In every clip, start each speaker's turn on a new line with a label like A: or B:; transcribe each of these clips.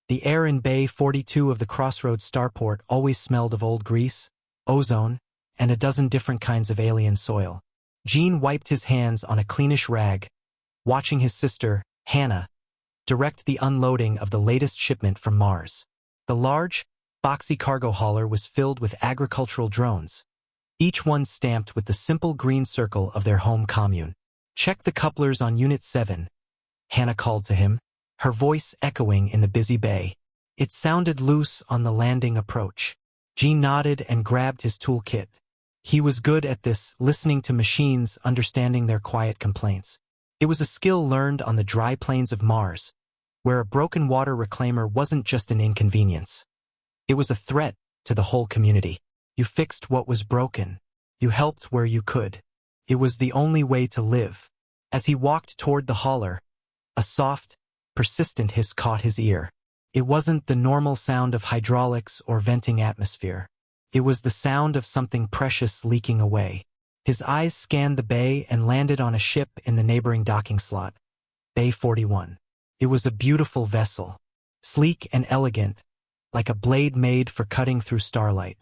A: The air in Bay 42 of the Crossroads starport always smelled of old grease, ozone, and a dozen different kinds of alien soil. Gene wiped his hands on a cleanish rag, watching his sister, Hannah, direct the unloading of the latest shipment from Mars. The large, boxy cargo hauler was filled with agricultural drones, each one stamped with the simple green circle of their home commune. "Check the couplers on Unit 7, Hannah called to him, her voice echoing in the busy bay. It sounded loose on the landing approach. Gene nodded and grabbed his toolkit. He was good at this, listening to machines, understanding their quiet complaints. It was a skill learned on the dry plains of Mars, where a broken water reclaimer wasn't just an inconvenience. It was a threat to the whole community. You fixed what was broken. You helped where you could. It was the only way to live. As he walked toward the hauler, a soft, persistent hiss caught his ear. It wasn't the normal sound of hydraulics or venting atmosphere. It was the sound of something precious leaking away. His eyes scanned the bay and landed on a ship in the neighboring docking slot, Bay 41. It was a beautiful vessel, sleek and elegant, like a blade made for cutting through starlight.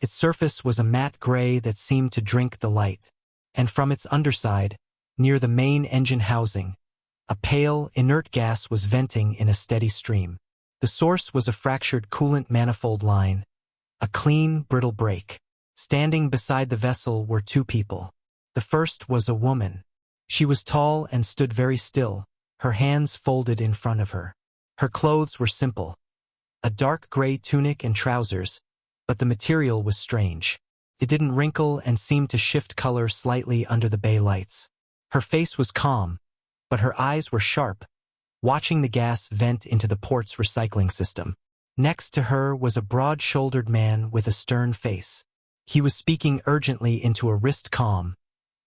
A: Its surface was a matte gray that seemed to drink the light, and from its underside, near the main engine housing, a pale, inert gas was venting in a steady stream. The source was a fractured coolant manifold line, a clean, brittle break. Standing beside the vessel were two people. The first was a woman. She was tall and stood very still, her hands folded in front of her. Her clothes were simple, a dark gray tunic and trousers, but the material was strange. It didn't wrinkle and seemed to shift color slightly under the bay lights. Her face was calm, but her eyes were sharp, watching the gas vent into the port's recycling system. Next to her was a broad-shouldered man with a stern face. He was speaking urgently into a wrist comm,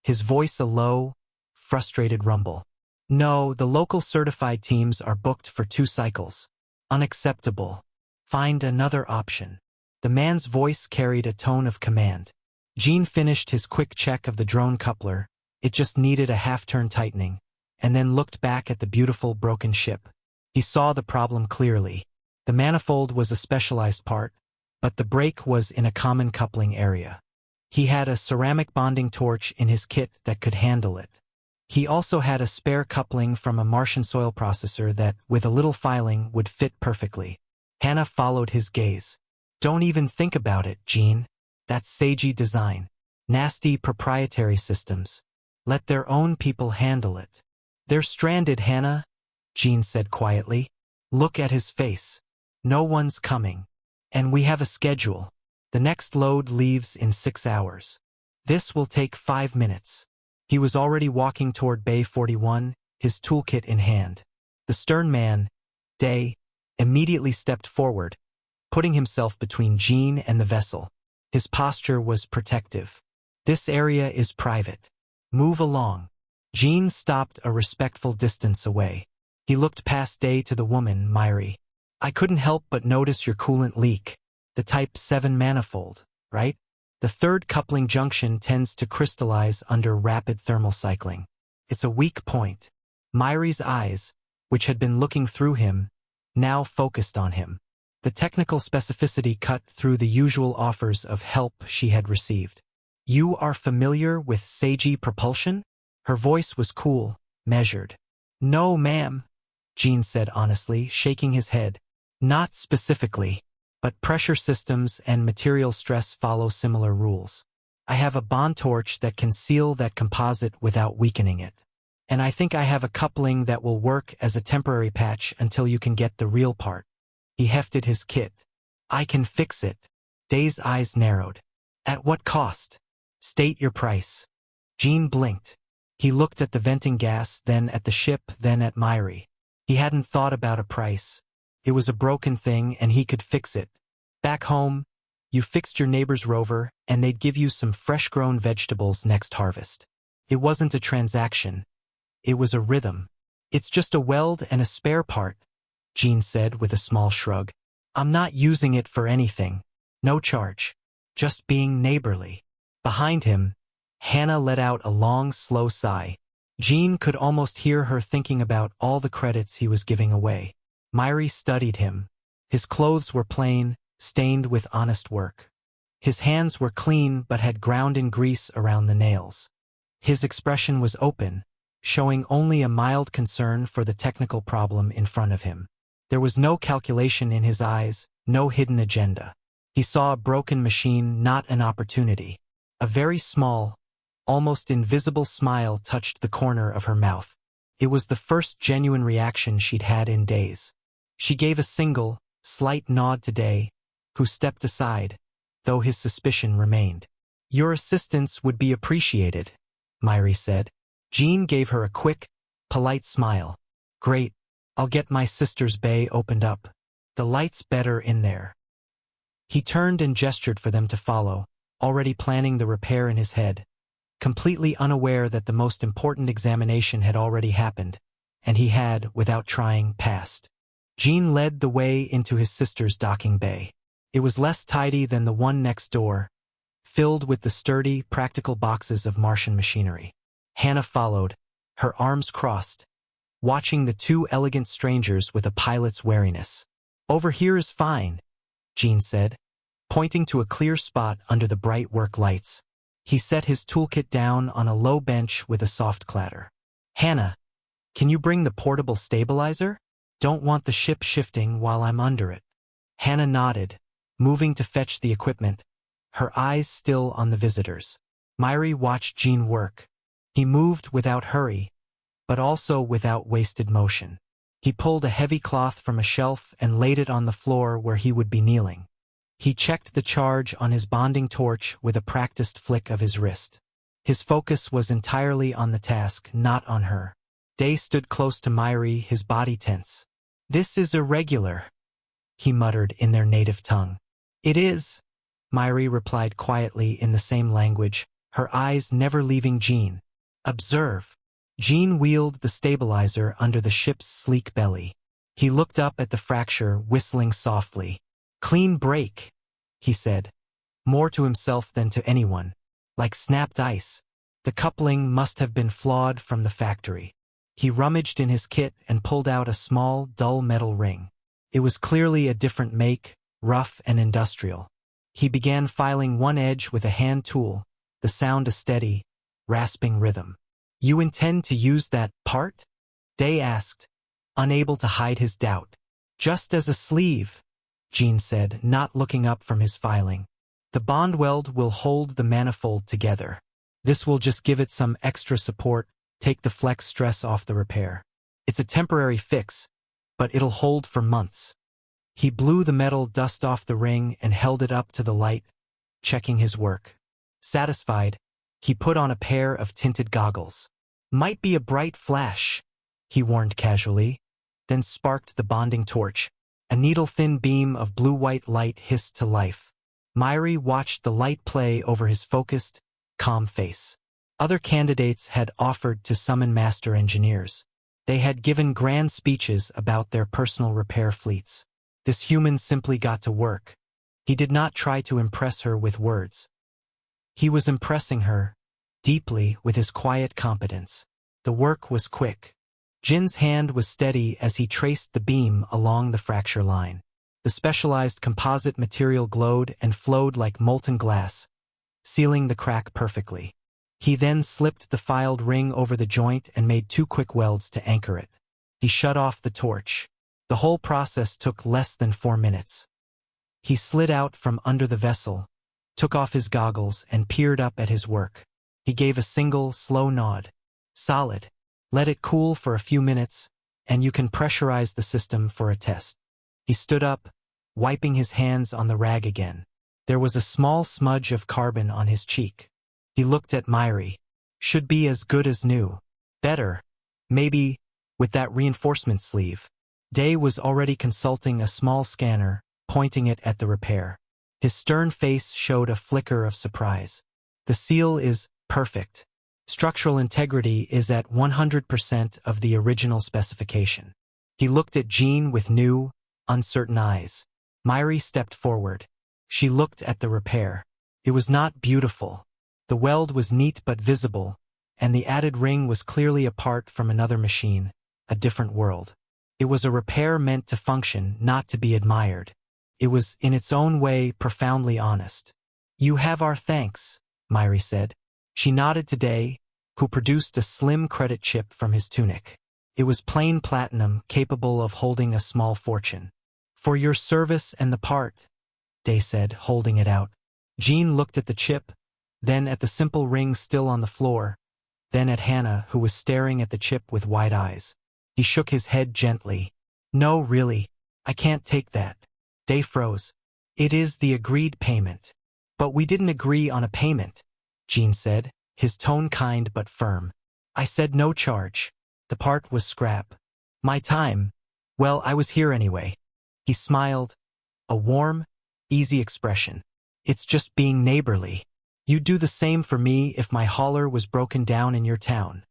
A: his voice a low, frustrated rumble. "No, the local certified teams are booked for 2 cycles. Unacceptable. Find another option." The man's voice carried a tone of command. Gene finished his quick check of the drone coupler. It just needed a half-turn tightening, and then looked back at the beautiful broken ship. He saw the problem clearly. The manifold was a specialized part, but the break was in a common coupling area. He had a ceramic bonding torch in his kit that could handle it. He also had a spare coupling from a Martian soil processor that, with a little filing, would fit perfectly. Hannah followed his gaze. "Don't even think about it, Gene. That's Seiji design. Nasty proprietary systems. Let their own people handle it." "They're stranded, Hannah," Gene said quietly. "Look at his face. No one's coming. And we have a schedule. The next load leaves in 6 hours. This will take 5 minutes." He was already walking toward Bay 41, his toolkit in hand. The stern man, Day, immediately stepped forward, putting himself between Gene and the vessel. His posture was protective. "This area is private. Move along." Gene stopped a respectful distance away. He looked past Day to the woman, Myri. "I couldn't help but notice your coolant leak. The Type 7 manifold, right? The third coupling junction tends to crystallize under rapid thermal cycling. It's a weak point." Myri's eyes, which had been looking through him, now focused on him. The technical specificity cut through the usual offers of help she had received. "You are familiar with Seiji propulsion?" Her voice was cool, measured. "No, ma'am," Gene said honestly, shaking his head. "Not specifically, but pressure systems and material stress follow similar rules. I have a bond torch that can seal that composite without weakening it. And I think I have a coupling that will work as a temporary patch until you can get the real part." He hefted his kit. "I can fix it." Day's eyes narrowed. "At what cost? State your price." Gene blinked. He looked at the venting gas, then at the ship, then at Myri. He hadn't thought about a price. It was a broken thing, and he could fix it. Back home, you fixed your neighbor's rover, and they'd give you some fresh-grown vegetables next harvest. It wasn't a transaction. It was a rhythm. "It's just a weld and a spare part," Gene said with a small shrug. "I'm not using it for anything. No charge. Just being neighborly." Behind him, Hannah let out a long, slow sigh. Gene could almost hear her thinking about all the credits he was giving away. Myri studied him, His clothes were plain, stained with honest work. His hands were clean but had ground in grease around the nails. His expression was open, showing only a mild concern for the technical problem in front of him. There was no calculation in his eyes, no hidden agenda. He saw a broken machine, not an opportunity. A very small, almost invisible smile touched the corner of her mouth. It was the first genuine reaction she'd had in days. She gave a single, slight nod to Day, who stepped aside, though his suspicion remained. "Your assistance would be appreciated," Myri said. Jean gave her a quick, polite smile. "Great, I'll get my sister's bay opened up. The light's better in there." He turned and gestured for them to follow, already planning the repair in his head, completely unaware that the most important examination had already happened, and he had, without trying, passed. Jean led the way into his sister's docking bay. It was less tidy than the one next door, filled with the sturdy, practical boxes of Martian machinery. Hannah followed, her arms crossed, watching the two elegant strangers with a pilot's wariness. "Over here is fine," Jean said, pointing to a clear spot under the bright work lights. He set his toolkit down on a low bench with a soft clatter. "Hannah, can you bring the portable stabilizer? Don't want the ship shifting while I'm under it." Hannah nodded, moving to fetch the equipment, her eyes still on the visitors. Myri watched Jean work. He moved without hurry, but also without wasted motion. He pulled a heavy cloth from a shelf and laid it on the floor where he would be kneeling. He checked the charge on his bonding torch with a practiced flick of his wrist. His focus was entirely on the task, not on her. Day stood close to Myri, his body tense. "This is irregular," he muttered in their native tongue. "It is," Myri replied quietly in the same language, her eyes never leaving Jean. "Observe." Jean wheeled the stabilizer under the ship's sleek belly. He looked up at the fracture, whistling softly. "Clean break," he said, more to himself than to anyone. "Like snapped ice. The coupling must have been flawed from the factory." He rummaged in his kit and pulled out a small, dull metal ring. It was clearly a different make, rough and industrial. He began filing one edge with a hand tool, the sound a steady, rasping rhythm. "You intend to use that part?" Day asked, unable to hide his doubt. "Just as a sleeve," Jean said, not looking up from his filing. "The bond weld will hold the manifold together. This will just give it some extra support, take the flex stress off the repair. It's a temporary fix, but it'll hold for months." He blew the metal dust off the ring and held it up to the light, checking his work. Satisfied, he put on a pair of tinted goggles. "Might be a bright flash," he warned casually, then sparked the bonding torch. A needle-thin beam of blue-white light hissed to life. Myri watched the light play over his focused, calm face. Other candidates had offered to summon master engineers. They had given grand speeches about their personal repair fleets. This human simply got to work. He did not try to impress her with words. He was impressing her, deeply, with his quiet competence. The work was quick. Jin's hand was steady as he traced the beam along the fracture line. The specialized composite material glowed and flowed like molten glass, sealing the crack perfectly. He then slipped the filed ring over the joint and made 2 quick welds to anchor it. He shut off the torch. The whole process took less than 4 minutes. He slid out from under the vessel, took off his goggles, and peered up at his work. He gave a single, slow nod. "Solid. Let it cool for a few minutes, and you can pressurize the system for a test." He stood up, wiping his hands on the rag again. There was a small smudge of carbon on his cheek. He looked at Myri. "Should be as good as new. Better, maybe, with that reinforcement sleeve." Day was already consulting a small scanner, pointing it at the repair. His stern face showed a flicker of surprise. "The seal is perfect. Structural integrity is at 100% of the original specification." He looked at Jean with new, uncertain eyes. Myri stepped forward. She looked at the repair. It was not beautiful. The weld was neat but visible, and the added ring was clearly apart from another machine, a different world. It was a repair meant to function, not to be admired. It was, in its own way, profoundly honest. "You have our thanks," Myri said. She nodded to Day, who produced a slim credit chip from his tunic. It was plain platinum, capable of holding a small fortune. "For your service and the part," Day said, holding it out. Jean looked at the chip, then at the simple ring still on the floor, then at Hannah, who was staring at the chip with wide eyes. He shook his head gently. "No, really, I can't take that." Day froze. "It is the agreed payment." "But we didn't agree on a payment," Jean said, his tone kind but firm. "I said no charge. The part was scrap. My time, well, I was here anyway." He smiled, a warm, easy expression. "It's just being neighborly. You'd do the same for me if my hauler was broken down in your town,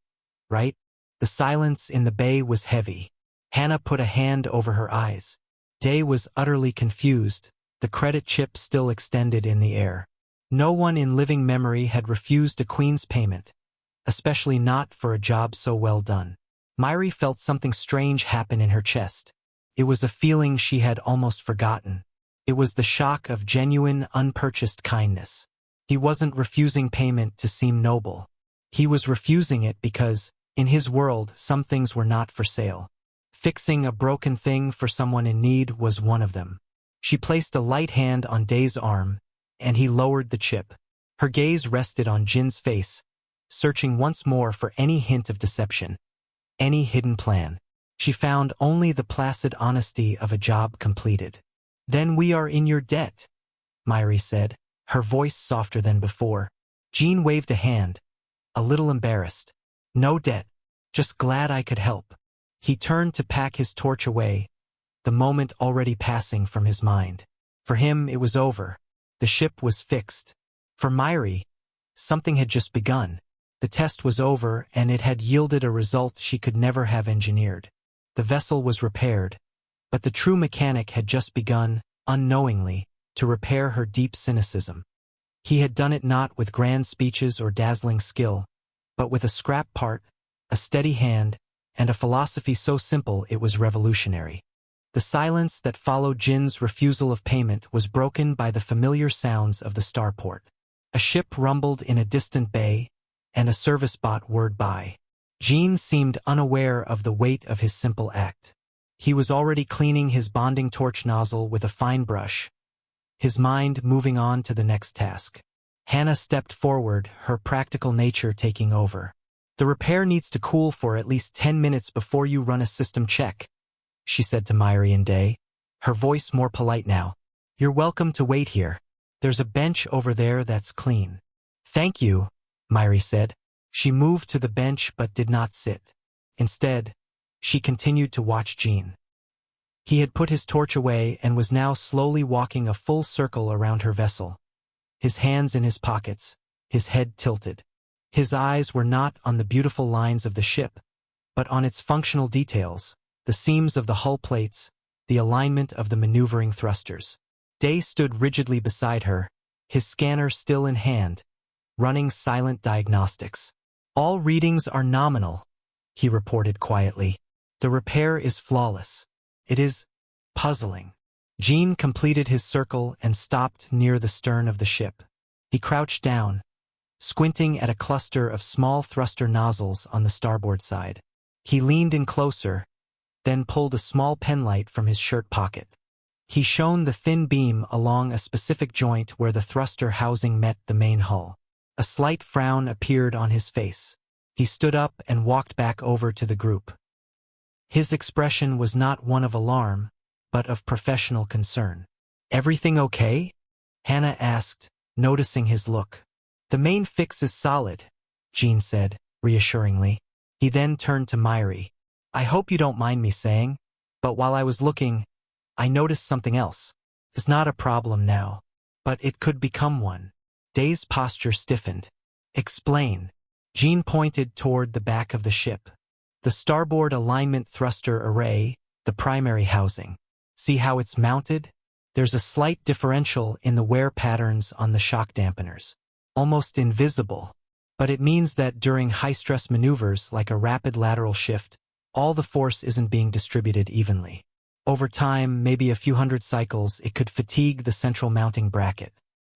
A: right?" The silence in the bay was heavy. Hannah put a hand over her eyes. Day was utterly confused, the credit chip still extended in the air. No one in living memory had refused a queen's payment, especially not for a job so well done. Myri felt something strange happen in her chest. It was a feeling she had almost forgotten. It was the shock of genuine, unpurchased kindness. He wasn't refusing payment to seem noble. He was refusing it because, in his world, some things were not for sale. Fixing a broken thing for someone in need was one of them. She placed a light hand on Day's arm, and he lowered the chip. Her gaze rested on Jin's face, searching once more for any hint of deception, any hidden plan. She found only the placid honesty of a job completed. "Then we are in your debt," Myri said, her voice softer than before. Jean waved a hand, a little embarrassed. "No debt, just glad I could help." He turned to pack his torch away, the moment already passing from his mind. For him, it was over. The ship was fixed. For Myri, something had just begun. The test was over, and it had yielded a result she could never have engineered. The vessel was repaired, but the true mechanic had just begun, unknowingly, to repair her deep cynicism. He had done it not with grand speeches or dazzling skill, but with a scrap part, a steady hand, and a philosophy so simple it was revolutionary. The silence that followed Jin's refusal of payment was broken by the familiar sounds of the starport. A ship rumbled in a distant bay, and a service bot whirred by. Jean seemed unaware of the weight of his simple act. He was already cleaning his bonding torch nozzle with a fine brush, his mind moving on to the next task. Hannah stepped forward, her practical nature taking over. "The repair needs to cool for at least 10 minutes before you run a system check," she said to Myri and Day, her voice more polite now. "You're welcome to wait here. There's a bench over there that's clean." "Thank you," Myri said. She moved to the bench but did not sit. Instead, she continued to watch Jean. He had put his torch away and was now slowly walking a full circle around her vessel, his hands in his pockets, his head tilted. His eyes were not on the beautiful lines of the ship, but on its functional details, the seams of the hull plates, the alignment of the maneuvering thrusters. Day stood rigidly beside her, his scanner still in hand, running silent diagnostics. "All readings are nominal," he reported quietly. "The repair is flawless. It is puzzling." Jean completed his circle and stopped near the stern of the ship. He crouched down, squinting at a cluster of small thruster nozzles on the starboard side. He leaned in closer, then pulled a small penlight from his shirt pocket. He shone the thin beam along a specific joint where the thruster housing met the main hull. A slight frown appeared on his face. He stood up and walked back over to the group. His expression was not one of alarm, but of professional concern. "Everything okay?" Hannah asked, noticing his look. "The main fix is solid," Jean said, reassuringly. He then turned to Myri. "I hope you don't mind me saying, but while I was looking, I noticed something else. It's not a problem now, but it could become one." Day's posture stiffened. "Explain." Jean pointed toward the back of the ship. "The starboard alignment thruster array, the primary housing. See how it's mounted? There's a slight differential in the wear patterns on the shock dampeners. Almost invisible, but it means that during high-stress maneuvers like a rapid lateral shift, All the force isn't being distributed evenly. Over time, maybe a few hundred cycles, it could fatigue the central mounting bracket,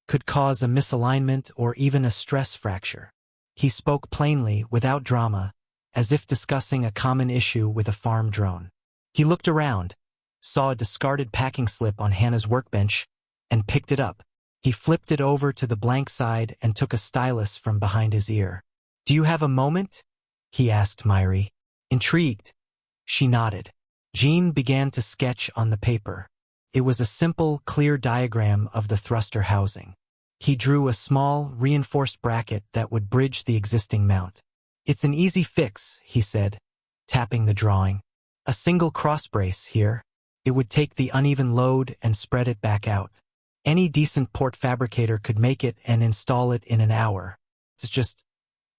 A: could cause a misalignment or even a stress fracture. He spoke plainly, without drama, as if discussing a common issue with a farm drone. He looked around, saw a discarded packing slip on Hannah's workbench, and picked it up. He flipped it over to the blank side and took a stylus from behind his ear. "Do you have a moment?" he asked Myri. Intrigued, she nodded. Jean began to sketch on the paper. It was a simple, clear diagram of the thruster housing. He drew a small, reinforced bracket that would bridge the existing mount. "It's an easy fix," he said, tapping the drawing. "A single cross brace here. It would take the uneven load and spread it back out. Any decent port fabricator could make it and install it in an hour. It's just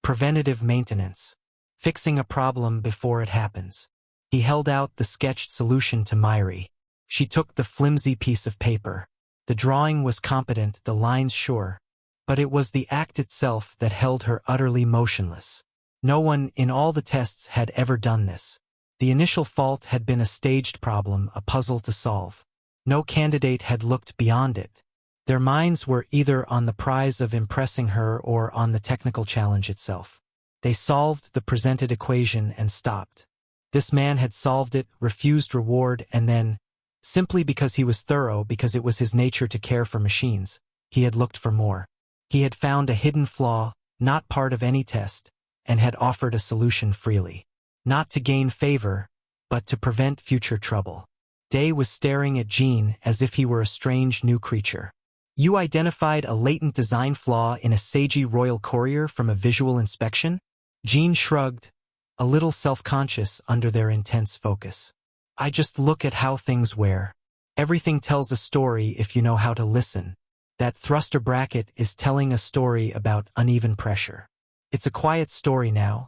A: preventative maintenance. Fixing a problem before it happens." He held out the sketched solution to Myri. She took the flimsy piece of paper. The drawing was competent, the lines sure, but it was the act itself that held her utterly motionless. No one in all the tests had ever done this. The initial fault had been a staged problem, a puzzle to solve. No candidate had looked beyond it. Their minds were either on the prize of impressing her or on the technical challenge itself. They solved the presented equation and stopped. This man had solved it, refused reward, and then, simply because he was thorough, because it was his nature to care for machines, he had looked for more. He had found a hidden flaw, not part of any test, and had offered a solution freely. Not to gain favor, but to prevent future trouble. Day was staring at Jean as if he were a strange new creature. "You identified a latent design flaw in a Seiji Royal Courier from a visual inspection?" Jean shrugged, a little self-conscious under their intense focus. "I just look at how things wear. Everything tells a story if you know how to listen. That thruster bracket is telling a story about uneven pressure. It's a quiet story now,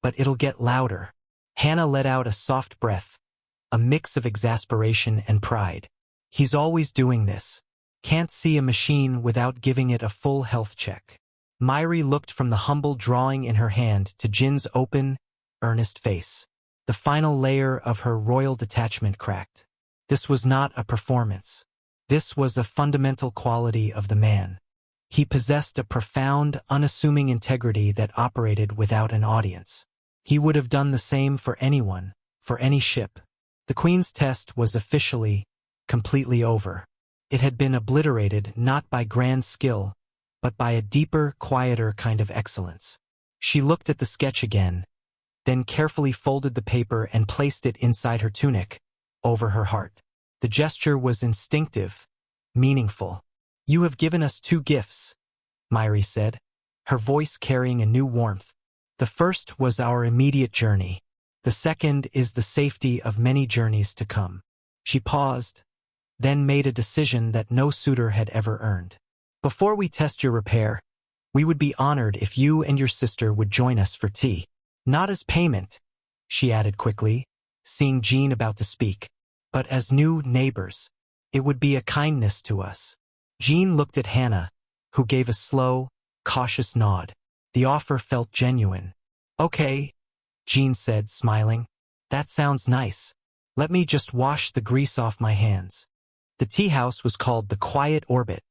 A: but it'll get louder." Hannah let out a soft breath, a mix of exasperation and pride. "He's always doing this. Can't see a machine without giving it a full health check." Myri looked from the humble drawing in her hand to Jin's open, earnest face. The final layer of her royal detachment cracked. This was not a performance. This was a fundamental quality of the man. He possessed a profound, unassuming integrity that operated without an audience. He would have done the same for anyone, for any ship. The Queen's test was officially, completely over. It had been obliterated not by grand skill, but by a deeper, quieter kind of excellence. She looked at the sketch again, then carefully folded the paper and placed it inside her tunic, over her heart. The gesture was instinctive, meaningful. "You have given us two gifts," Myri said, her voice carrying a new warmth. "The first was our immediate journey. The second is the safety of many journeys to come." She paused, then made a decision that no suitor had ever earned. "Before we test your repair, we would be honored if you and your sister would join us for tea. Not as payment," she added quickly, seeing Jean about to speak, "but as new neighbors. It would be a kindness to us." Jean looked at Hannah, who gave a slow, cautious nod. The offer felt genuine. "Okay," Jean said, smiling. "That sounds nice. Let me just wash the grease off my hands." The tea house was called the Quiet Orbit,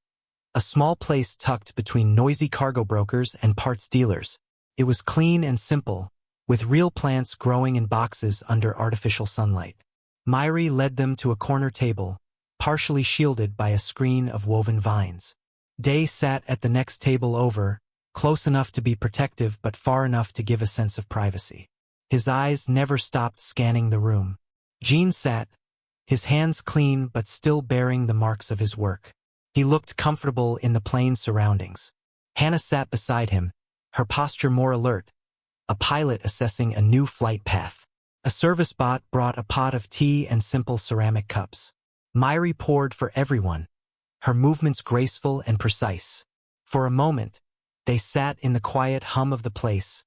A: a small place tucked between noisy cargo brokers and parts dealers. It was clean and simple, with real plants growing in boxes under artificial sunlight. Myri led them to a corner table, partially shielded by a screen of woven vines. Day sat at the next table over, close enough to be protective but far enough to give a sense of privacy. His eyes never stopped scanning the room. Jean sat, his hands clean but still bearing the marks of his work. He looked comfortable in the plain surroundings. Hannah sat beside him, her posture more alert, a pilot assessing a new flight path. A service bot brought a pot of tea and simple ceramic cups. Myri poured for everyone, her movements graceful and precise. For a moment, they sat in the quiet hum of the place,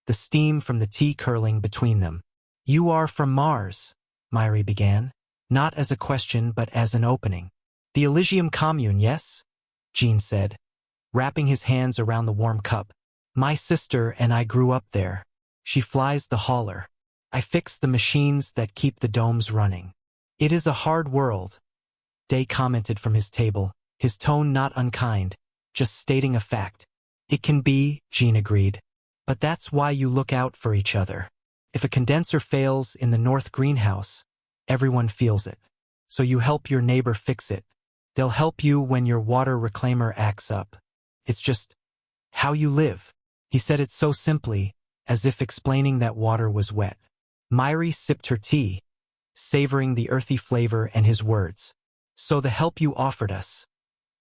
A: the steam from the tea curling between them. "You are from Mars," Myri began, not as a question but as an opening. "The Elysium commune, yes?" Jean said, wrapping his hands around the warm cup. "My sister and I grew up there. She flies the hauler." I fix the machines that keep the domes running. It is a hard world, Day commented from his table, his tone not unkind, just stating a fact. It can be, Jean agreed. But that's why you look out for each other. If a condenser fails in the north greenhouse, everyone feels it. So you help your neighbor fix it. They'll help you when your water reclaimer acts up. It's just how you live. He said it so simply, as if explaining that water was wet. Myri sipped her tea, savoring the earthy flavor and his words. So the help you offered us.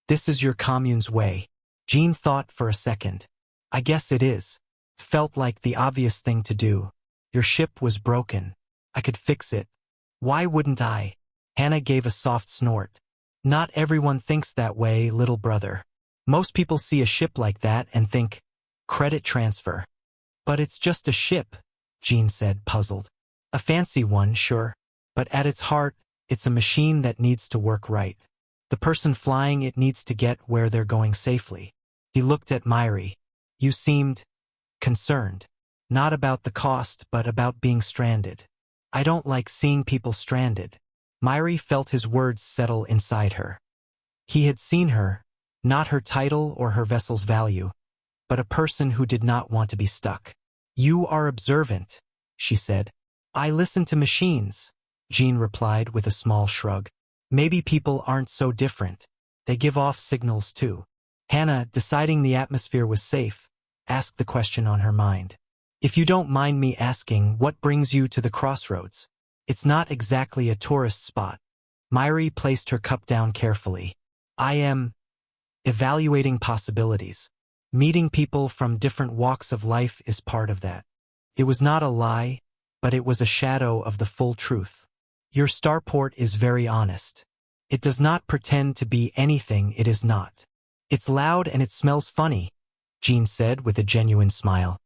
A: This is your commune's way. Jean thought for a second. I guess it is. Felt like the obvious thing to do. Your ship was broken. I could fix it. Why wouldn't I? Hannah gave a soft snort. Not everyone thinks that way, little brother. Most people see a ship like that and think, credit transfer. But it's just a ship, Jean said, puzzled. A fancy one, sure. But at its heart, it's a machine that needs to work right. The person flying it needs to get where they're going safely. He looked at Myri. You seemed concerned. Not about the cost, but about being stranded. I don't like seeing people stranded. Myri felt his words settle inside her. He had seen her, not her title or her vessel's value, but a person who did not want to be stuck. You are observant, she said. I listen to machines, Jean replied with a small shrug. Maybe people aren't so different. They give off signals too. Hannah, deciding the atmosphere was safe, asked the question on her mind. If you don't mind me asking, what brings you to the crossroads? It's not exactly a tourist spot. Myri placed her cup down carefully. I am evaluating possibilities. Meeting people from different walks of life is part of that. It was not a lie, but it was a shadow of the full truth. Your starport is very honest. It does not pretend to be anything it is not. It's loud and it smells funny, Jean said with a genuine smile.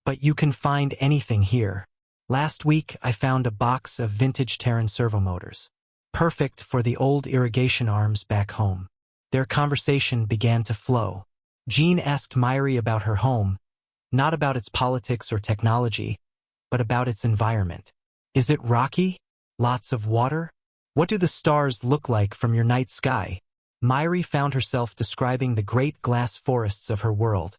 A: But you can find anything here. Last week I found a box of vintage Terran servomotors. Perfect for the old irrigation arms back home. Their conversation began to flow. Jean asked Myri about her home, not about its politics or technology, but about its environment. Is it rocky? Lots of water? What do the stars look like from your night sky? Myri found herself describing the great glass forests of her world,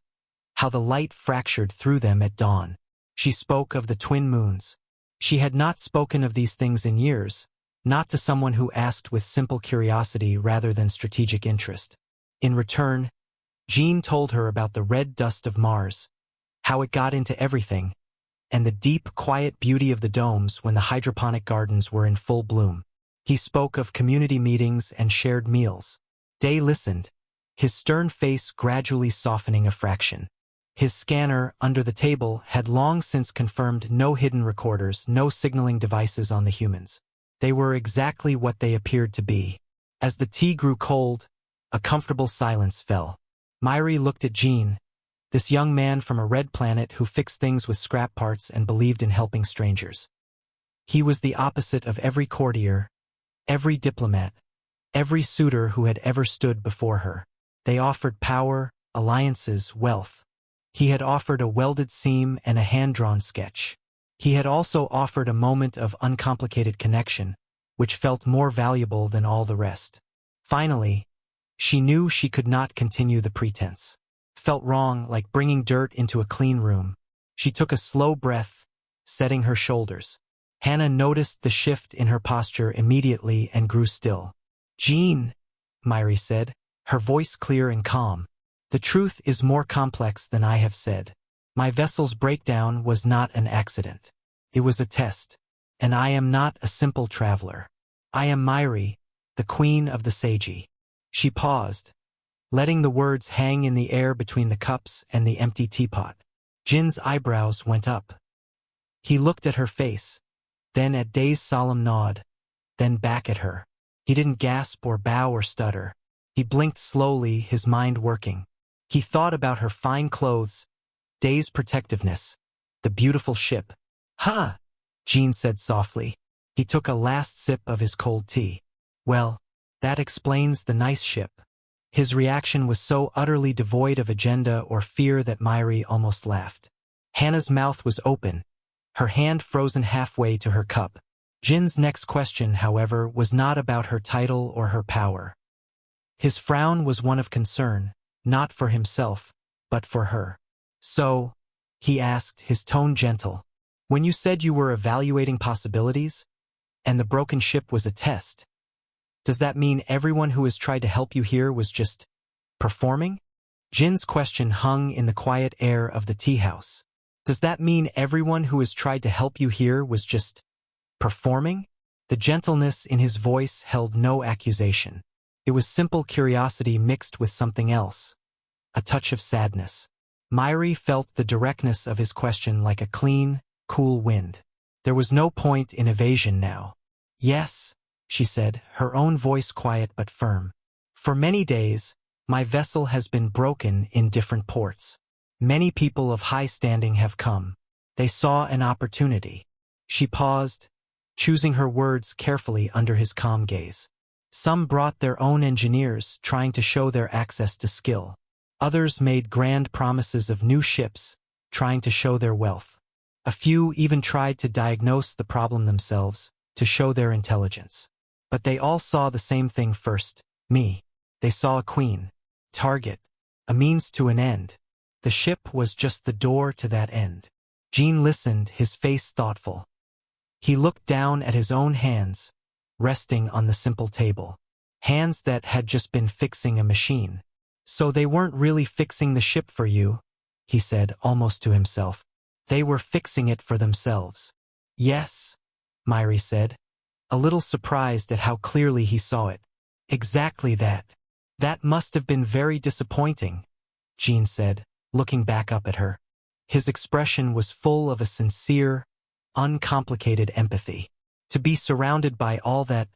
A: how the light fractured through them at dawn. She spoke of the twin moons. She had not spoken of these things in years, not to someone who asked with simple curiosity rather than strategic interest. In return, Jean told her about the red dust of Mars, how it got into everything, and the deep, quiet beauty of the domes when the hydroponic gardens were in full bloom. He spoke of community meetings and shared meals. Day listened, his stern face gradually softening a fraction. His scanner, under the table, had long since confirmed no hidden recorders, no signaling devices on the humans. They were exactly what they appeared to be. As the tea grew cold, a comfortable silence fell. Myri looked at Jean, this young man from a red planet who fixed things with scrap parts and believed in helping strangers. He was the opposite of every courtier, every diplomat, every suitor who had ever stood before her. They offered power, alliances, wealth. He had offered a welded seam and a hand-drawn sketch. He had also offered a moment of uncomplicated connection, which felt more valuable than all the rest. Finally, she knew she could not continue the pretense. Felt wrong, like bringing dirt into a clean room. She took a slow breath, setting her shoulders. Hannah noticed the shift in her posture immediately and grew still. Jean, Myri said, her voice clear and calm. The truth is more complex than I have said. My vessel's breakdown was not an accident. It was a test. And I am not a simple traveler. I am Myri, the queen of the Seiji. She paused, letting the words hang in the air between the cups and the empty teapot. Jin's eyebrows went up. He looked at her face, then at Day's solemn nod, then back at her. He didn't gasp or bow or stutter. He blinked slowly, his mind working. He thought about her fine clothes, Day's protectiveness, the beautiful ship. "Huh," Jean said softly. He took a last sip of his cold tea. "Well, that explains the nice ship." His reaction was so utterly devoid of agenda or fear that Myri almost laughed. Hannah's mouth was open, her hand frozen halfway to her cup. Jin's next question, however, was not about her title or her power. His frown was one of concern, not for himself, but for her. "So," he asked, his tone gentle, "when you said you were evaluating possibilities, and the broken ship was a test, does that mean everyone who has tried to help you here was just performing?" Jin's question hung in the quiet air of the tea house. "Does that mean everyone who has tried to help you here was just performing?" The gentleness in his voice held no accusation. It was simple curiosity mixed with something else, a touch of sadness. Myri felt the directness of his question like a clean, cool wind. There was no point in evasion now. "Yes," she said, her own voice quiet but firm. "For many days, my vessel has been broken in different ports. Many people of high standing have come. They saw an opportunity." She paused, choosing her words carefully under his calm gaze. "Some brought their own engineers, trying to show their access to skill. Others made grand promises of new ships, trying to show their wealth. A few even tried to diagnose the problem themselves, to show their intelligence. But they all saw the same thing first, me. They saw a queen, target, a means to an end. The ship was just the door to that end." Jin listened, his face thoughtful. He looked down at his own hands, resting on the simple table. Hands that had just been fixing a machine. "So they weren't really fixing the ship for you," he said, almost to himself. "They were fixing it for themselves." "Yes," Myri said, a little surprised at how clearly he saw it. "Exactly that." "That must have been very disappointing," Jin said, looking back up at her. His expression was full of a sincere, uncomplicated empathy. To be surrounded by all that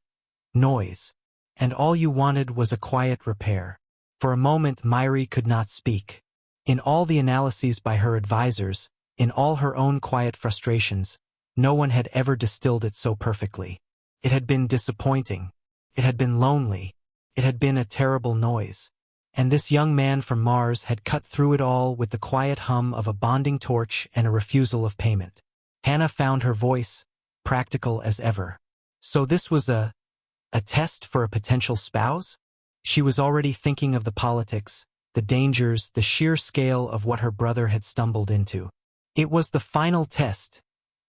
A: noise, and all you wanted was a quiet repair. For a moment Myri could not speak. In all the analyses by her advisors, in all her own quiet frustrations, no one had ever distilled it so perfectly. It had been disappointing. It had been lonely. It had been a terrible noise. And this young man from Mars had cut through it all with the quiet hum of a bonding torch and a refusal of payment. Hannah found her voice, practical as ever. "So this was a test for a potential spouse?" She was already thinking of the politics, the dangers, the sheer scale of what her brother had stumbled into. "It was the final test,"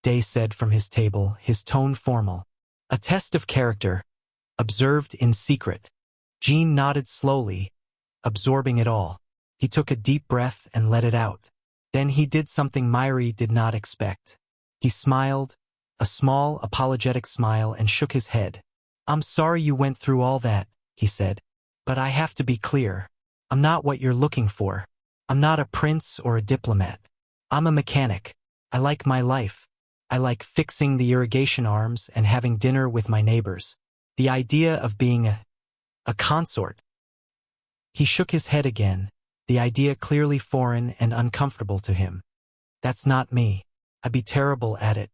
A: Day said from his table, his tone formal. "A test of character, observed in secret." Jin nodded slowly, absorbing it all. He took a deep breath and let it out. Then he did something Myri did not expect. He smiled, a small, apologetic smile, and shook his head. "I'm sorry you went through all that," he said. "But I have to be clear. I'm not what you're looking for. I'm not a prince or a diplomat. I'm a mechanic. I like my life. I like fixing the irrigation arms and having dinner with my neighbors. The idea of being a consort." He shook his head again, the idea clearly foreign and uncomfortable to him. "That's not me. I'd be terrible at it.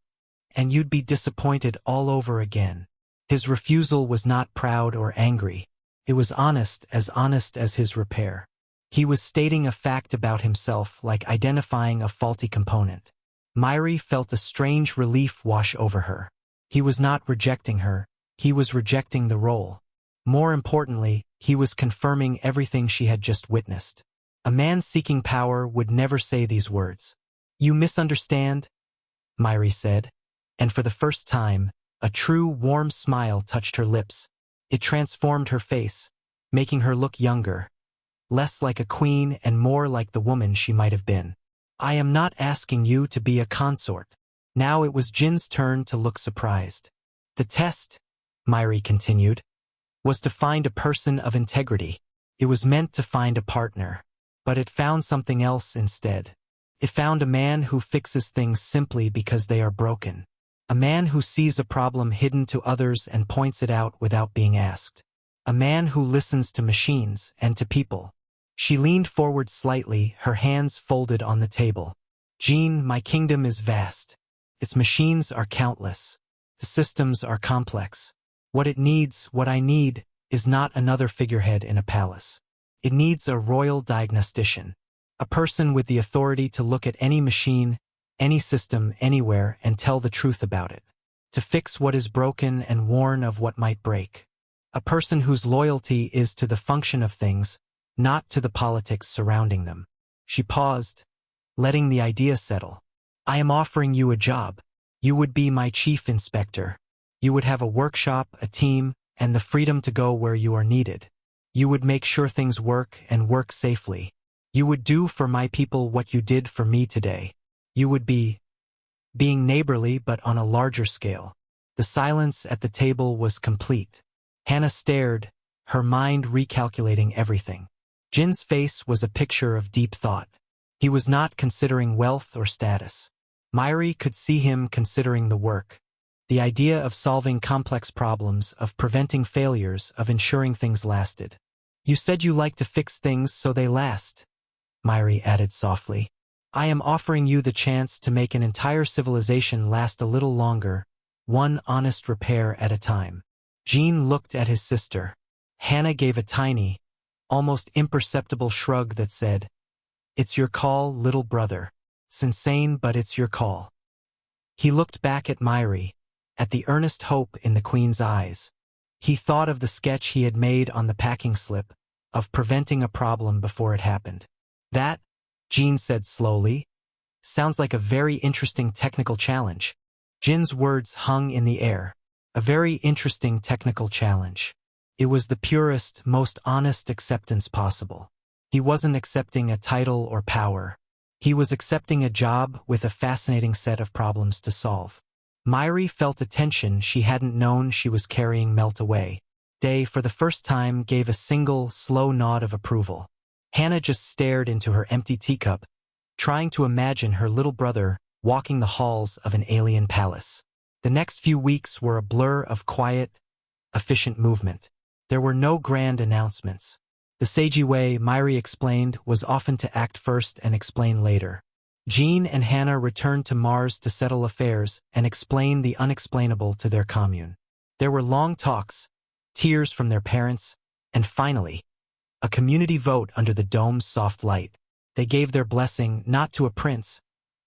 A: And you'd be disappointed all over again." His refusal was not proud or angry. It was honest as his repair. He was stating a fact about himself, like identifying a faulty component. Myri felt a strange relief wash over her. He was not rejecting her, he was rejecting the role. More importantly, he was confirming everything she had just witnessed. A man seeking power would never say these words. "You misunderstand," Myri said, and for the first time, a true warm smile touched her lips. It transformed her face, making her look younger, less like a queen and more like the woman she might have been. "I am not asking you to be a consort." Now it was Jin's turn to look surprised. "The test," Myri continued, "was to find a person of integrity. It was meant to find a partner. But it found something else instead. It found a man who fixes things simply because they are broken. A man who sees a problem hidden to others and points it out without being asked. A man who listens to machines and to people." She leaned forward slightly, her hands folded on the table. "Jin, my kingdom is vast. Its machines are countless. The systems are complex. What it needs, what I need, is not another figurehead in a palace. It needs a royal diagnostician. A person with the authority to look at any machine, Any system, anywhere, and tell the truth about it. To fix what is broken and warn of what might break. A person whose loyalty is to the function of things, not to the politics surrounding them. She paused, letting the idea settle. I am offering you a job. You would be my chief inspector. You would have a workshop, a team, and the freedom to go where you are needed. You would make sure things work and work safely. You would do for my people what you did for me today. You would be being neighborly but on a larger scale. The silence at the table was complete. Hannah stared, her mind recalculating everything. Jin's face was a picture of deep thought. He was not considering wealth or status. Myri could see him considering the work. The idea of solving complex problems, of preventing failures, of ensuring things lasted. You said you like to fix things so they last, Myri added softly. I am offering you the chance to make an entire civilization last a little longer, one honest repair at a time. Jean looked at his sister. Hannah gave a tiny, almost imperceptible shrug that said, It's your call, little brother. It's insane, but it's your call. He looked back at Myri, at the earnest hope in the Queen's eyes. He thought of the sketch he had made on the packing slip, of preventing a problem before it happened. That, Jean said slowly, sounds like a very interesting technical challenge. Jin's words hung in the air. A very interesting technical challenge. It was the purest, most honest acceptance possible. He wasn't accepting a title or power. He was accepting a job with a fascinating set of problems to solve. Myri felt a tension she hadn't known she was carrying melt away. Day, for the first time, gave a single, slow nod of approval. Hannah just stared into her empty teacup, trying to imagine her little brother walking the halls of an alien palace. The next few weeks were a blur of quiet, efficient movement. There were no grand announcements. The Seiji way, Myri explained, was often to act first and explain later. Jean and Hannah returned to Mars to settle affairs and explain the unexplainable to their commune. There were long talks, tears from their parents, and finally, a community vote under the dome's soft light. They gave their blessing not to a prince,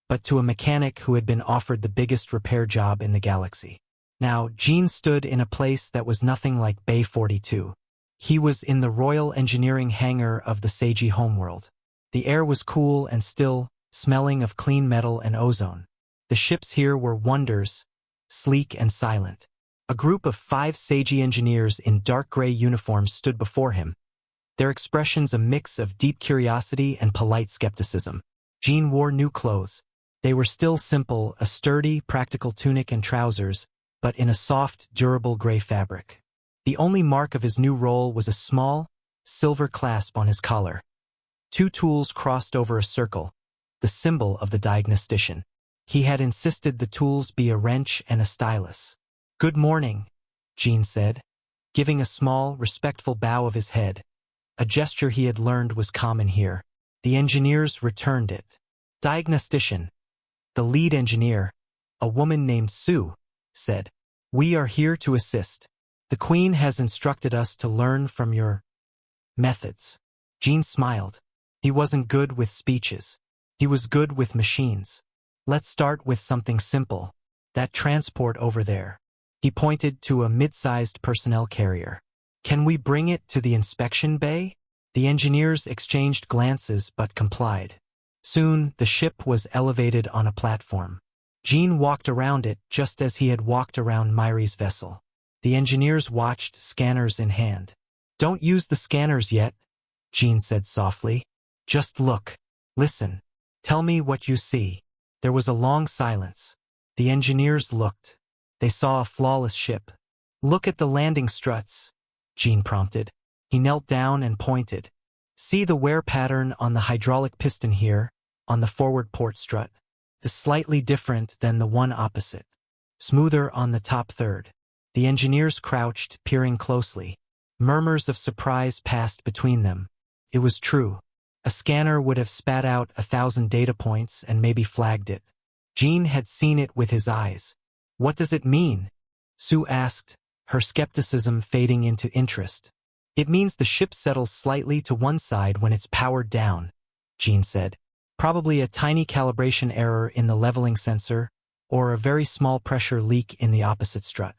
A: but to a mechanic who had been offered the biggest repair job in the galaxy. Now, Jean stood in a place that was nothing like Bay 42. He was in the Royal Engineering hangar of the Seiji homeworld. The air was cool and still, smelling of clean metal and ozone. The ships here were wonders, sleek and silent. A group of 5 Seiji engineers in dark gray uniforms stood before him, their expressions a mix of deep curiosity and polite skepticism. Jean wore new clothes. They were still simple, a sturdy, practical tunic and trousers, but in a soft, durable gray fabric. The only mark of his new role was a small, silver clasp on his collar. 2 tools crossed over a circle, the symbol of the diagnostician. He had insisted the tools be a wrench and a stylus. Good morning, Jean said, giving a small, respectful bow of his head. A gesture he had learned was common here. The engineers returned it. Diagnostician. The lead engineer, a woman named Sue, said, We are here to assist. The Queen has instructed us to learn from your methods. Jean smiled. He wasn't good with speeches. He was good with machines. Let's start with something simple. That transport over there. He pointed to a mid-sized personnel carrier. Can we bring it to the inspection bay? The engineers exchanged glances but complied. Soon, the ship was elevated on a platform. Jean walked around it just as he had walked around Myri's vessel. The engineers watched, scanners in hand. Don't use the scanners yet, Jean said softly. Just look. Listen. Tell me what you see. There was a long silence. The engineers looked. They saw a flawless ship. Look at the landing struts, Jean prompted. He knelt down and pointed. See the wear pattern on the hydraulic piston here, on the forward port strut. It's slightly different than the one opposite. Smoother on the top third. The engineers crouched, peering closely. Murmurs of surprise passed between them. It was true. A scanner would have spat out 1,000 data points and maybe flagged it. Jean had seen it with his eyes. What does it mean? Sue asked, her skepticism fading into interest. It means the ship settles slightly to one side when it's powered down, Jean said. Probably a tiny calibration error in the leveling sensor, or a very small pressure leak in the opposite strut.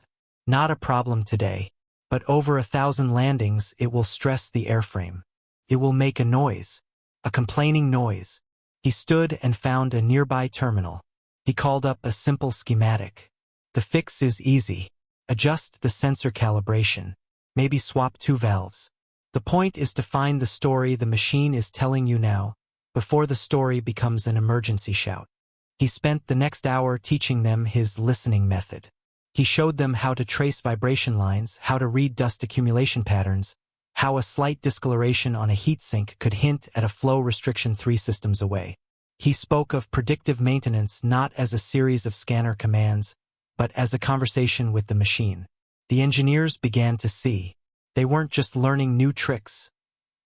A: Not a problem today, but over 1,000 landings it will stress the airframe. It will make a noise, a complaining noise. He stood and found a nearby terminal. He called up a simple schematic. The fix is easy. Adjust the sensor calibration. Maybe swap 2 valves. The point is to find the story the machine is telling you now, before the story becomes an emergency shout. He spent the next hour teaching them his listening method. He showed them how to trace vibration lines, how to read dust accumulation patterns, how a slight discoloration on a heatsink could hint at a flow restriction 3 systems away. He spoke of predictive maintenance not as a series of scanner commands, but as a conversation with the machine. The engineers began to see. They weren't just learning new tricks.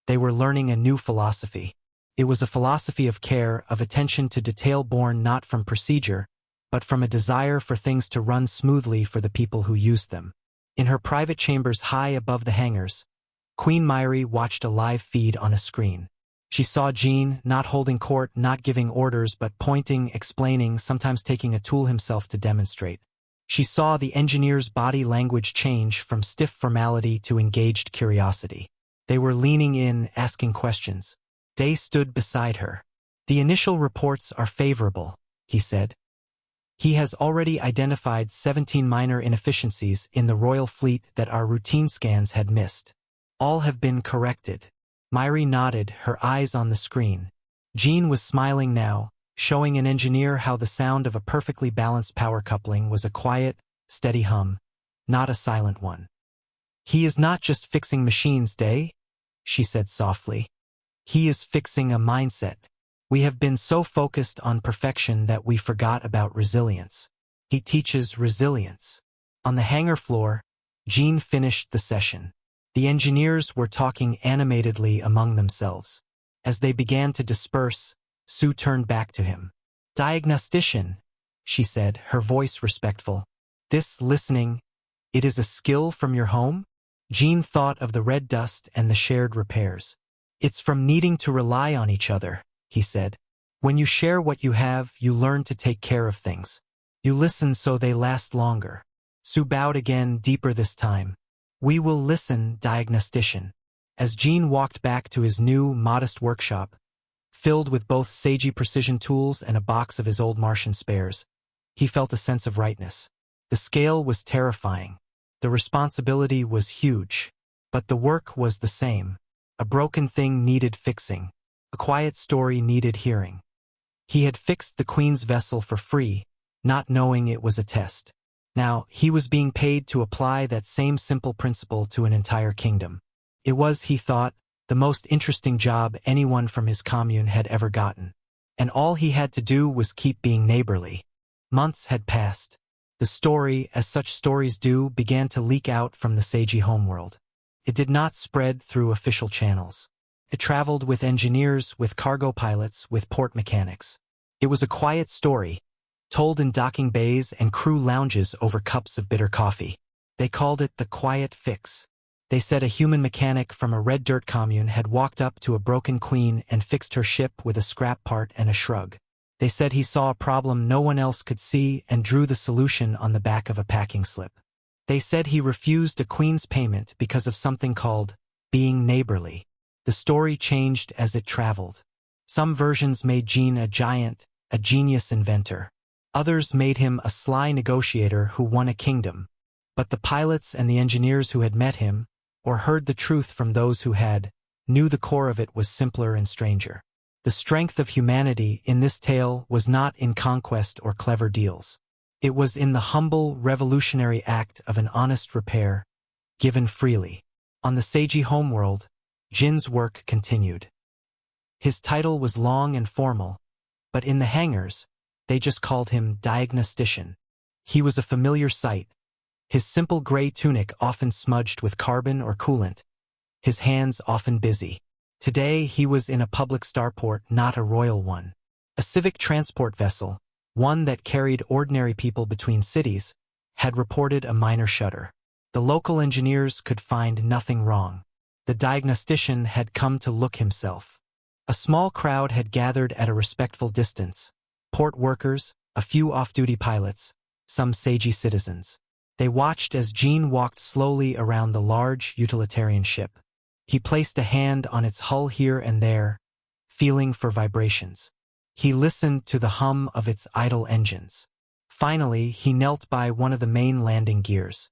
A: They were learning a new philosophy. It was a philosophy of care, of attention to detail born not from procedure, but from a desire for things to run smoothly for the people who used them. In her private chambers high above the hangars, Queen Myri watched a live feed on a screen. She saw Jean, not holding court, not giving orders, but pointing, explaining, sometimes taking a tool himself to demonstrate. She saw the engineers' body language change from stiff formality to engaged curiosity. They were leaning in, asking questions. Day stood beside her. The initial reports are favorable, he said. He has already identified 17 minor inefficiencies in the Royal Fleet that our routine scans had missed. All have been corrected. Myri nodded, her eyes on the screen. Jean was smiling now, showing an engineer how the sound of a perfectly balanced power coupling was a quiet, steady hum, not a silent one. He is not just fixing machines, Day, she said softly. He is fixing a mindset. We have been so focused on perfection that we forgot about resilience. He teaches resilience. On the hangar floor, Jean finished the session. The engineers were talking animatedly among themselves. As they began to disperse, Sue turned back to him. Diagnostician, she said, her voice respectful. This listening, it is a skill from your home? Jean thought of the red dust and the shared repairs. It's from needing to rely on each other, he said. When you share what you have, you learn to take care of things. You listen so they last longer. Sue bowed again, deeper this time. We will listen, diagnostician. As Jean walked back to his new, modest workshop, filled with both Seiji precision tools and a box of his old Martian spares, he felt a sense of rightness. The scale was terrifying. The responsibility was huge. But the work was the same. A broken thing needed fixing. A quiet story needed hearing. He had fixed the Queen's vessel for free, not knowing it was a test. Now, he was being paid to apply that same simple principle to an entire kingdom. It was, he thought, the most interesting job anyone from his commune had ever gotten. And all he had to do was keep being neighborly. Months had passed. The story, as such stories do, began to leak out from the Seiji homeworld. It did not spread through official channels. It traveled with engineers, with cargo pilots, with port mechanics. It was a quiet story, told in docking bays and crew lounges over cups of bitter coffee. They called it the quiet fix. They said a human mechanic from a red dirt commune had walked up to a broken queen and fixed her ship with a scrap part and a shrug. They said he saw a problem no one else could see and drew the solution on the back of a packing slip. They said he refused a queen's payment because of something called being neighborly. The story changed as it traveled. Some versions made Jean a giant, a genius inventor. Others made him a sly negotiator who won a kingdom. But the pilots and the engineers who had met him, or heard the truth from those who had, knew the core of it was simpler and stranger. The strength of humanity in this tale was not in conquest or clever deals. It was in the humble, revolutionary act of an honest repair, given freely. On the Seiji homeworld, Jin's work continued. His title was long and formal, but in the hangars, they just called him diagnostician. He was a familiar sight, his simple gray tunic often smudged with carbon or coolant, his hands often busy. Today he was in a public starport, not a royal one. A civic transport vessel, one that carried ordinary people between cities, had reported a minor shudder. The local engineers could find nothing wrong. The diagnostician had come to look himself. A small crowd had gathered at a respectful distance. Port workers, a few off-duty pilots, some sagey citizens. They watched as Gene walked slowly around the large utilitarian ship. He placed a hand on its hull here and there, feeling for vibrations. He listened to the hum of its idle engines. Finally, he knelt by one of the main landing gears.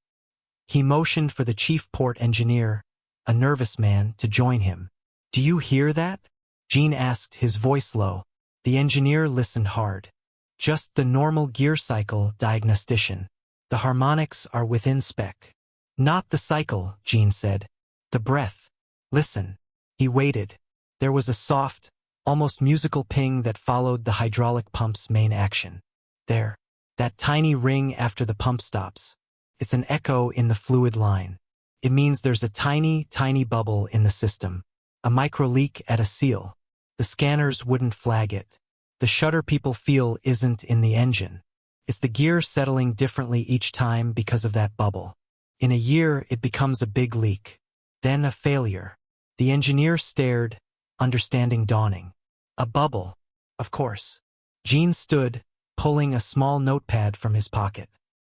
A: He motioned for the chief port engineer, a nervous man, to join him. "Do you hear that?" Gene asked, his voice low. The engineer listened hard. "Just the normal gear cycle, diagnostician. The harmonics are within spec." "Not the cycle," Gene said. "The breath. Listen." He waited. There was a soft, almost musical ping that followed the hydraulic pump's main action. There. That tiny ring after the pump stops. It's an echo in the fluid line. It means there's a tiny, tiny bubble in the system. A micro leak at a seal. The scanners wouldn't flag it. The shudder people feel isn't in the engine. It's the gear settling differently each time because of that bubble. In a year, it becomes a big leak. Then a failure. The engineer stared, understanding dawning. A bubble. Of course. Gene stood, pulling a small notepad from his pocket.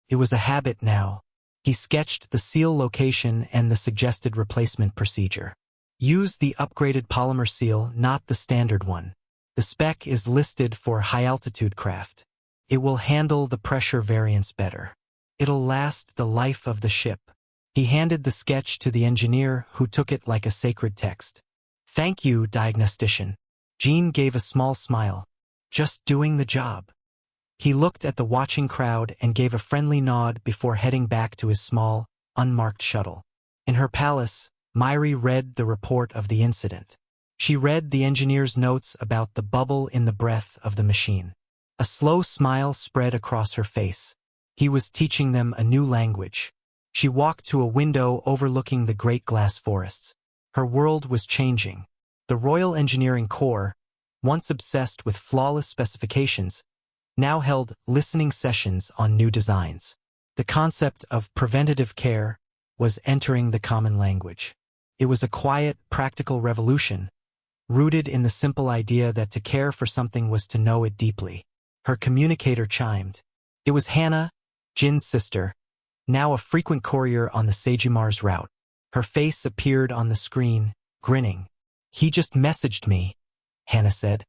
A: It was a habit now. He sketched the seal location and the suggested replacement procedure. Use the upgraded polymer seal, not the standard one. The spec is listed for high-altitude craft. It will handle the pressure variance better. It'll last the life of the ship. He handed the sketch to the engineer, who took it like a sacred text. "Thank you, diagnostician." Gene gave a small smile. "Just doing the job." He looked at the watching crowd and gave a friendly nod before heading back to his small, unmarked shuttle. In her palace, Myri read the report of the incident. She read the engineer's notes about the bubble in the breath of the machine. A slow smile spread across her face. He was teaching them a new language. She walked to a window overlooking the great glass forests. Her world was changing. The Royal Engineering Corps, once obsessed with flawless specifications, now held listening sessions on new designs. The concept of preventative care was entering the common language. It was a quiet, practical revolution, rooted in the simple idea that to care for something was to know it deeply. Her communicator chimed. It was Hannah, Jin's sister, now a frequent courier on the Sagimar's route. Her face appeared on the screen, grinning. "He just messaged me," Hannah said.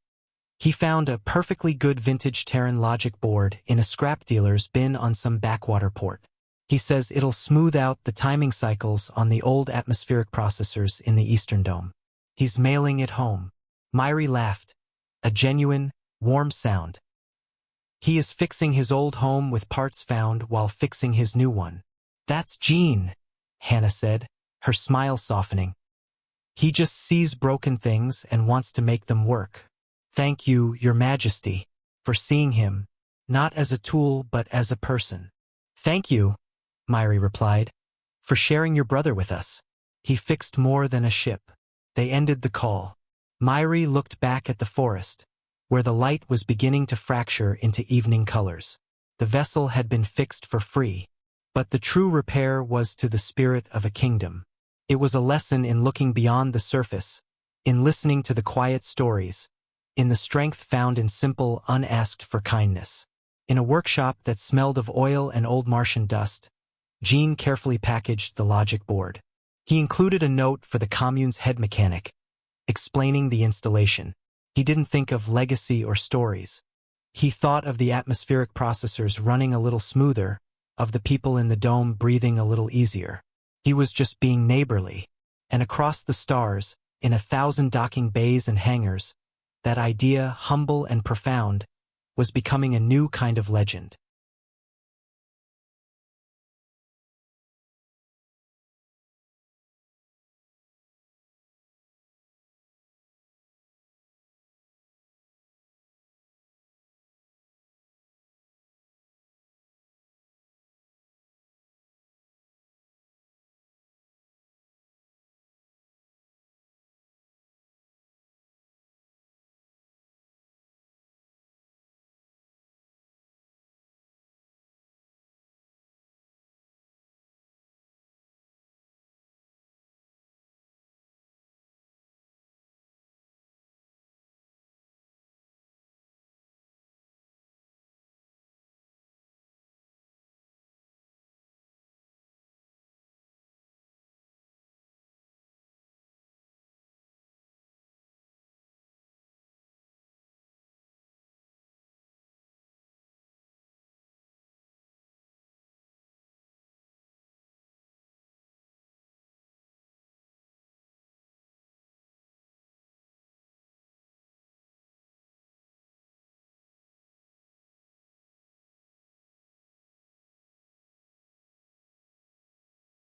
A: "He found a perfectly good vintage Terran logic board in a scrap dealer's bin on some backwater port. He says it'll smooth out the timing cycles on the old atmospheric processors in the Eastern Dome. He's mailing it home." Myri laughed, a genuine, warm sound. "He is fixing his old home with parts found while fixing his new one." "That's Gene," Hannah said, her smile softening. "He just sees broken things and wants to make them work. Thank you, Your Majesty, for seeing him, not as a tool but as a person." "Thank you," Myri replied, "for sharing your brother with us. He fixed more than a ship." They ended the call. Myri looked back at the forest, where the light was beginning to fracture into evening colors. The vessel had been fixed for free, but the true repair was to the spirit of a kingdom. It was a lesson in looking beyond the surface, in listening to the quiet stories, in the strength found in simple, unasked-for kindness. In a workshop that smelled of oil and old Martian dust, Gene carefully packaged the logic board. He included a note for the commune's head mechanic, explaining the installation. He didn't think of legacy or stories. He thought of the atmospheric processors running a little smoother, of the people in the dome breathing a little easier. He was just being neighborly. And across the stars, in 1,000 docking bays and hangars, that idea, humble and profound, was becoming a new kind of legend.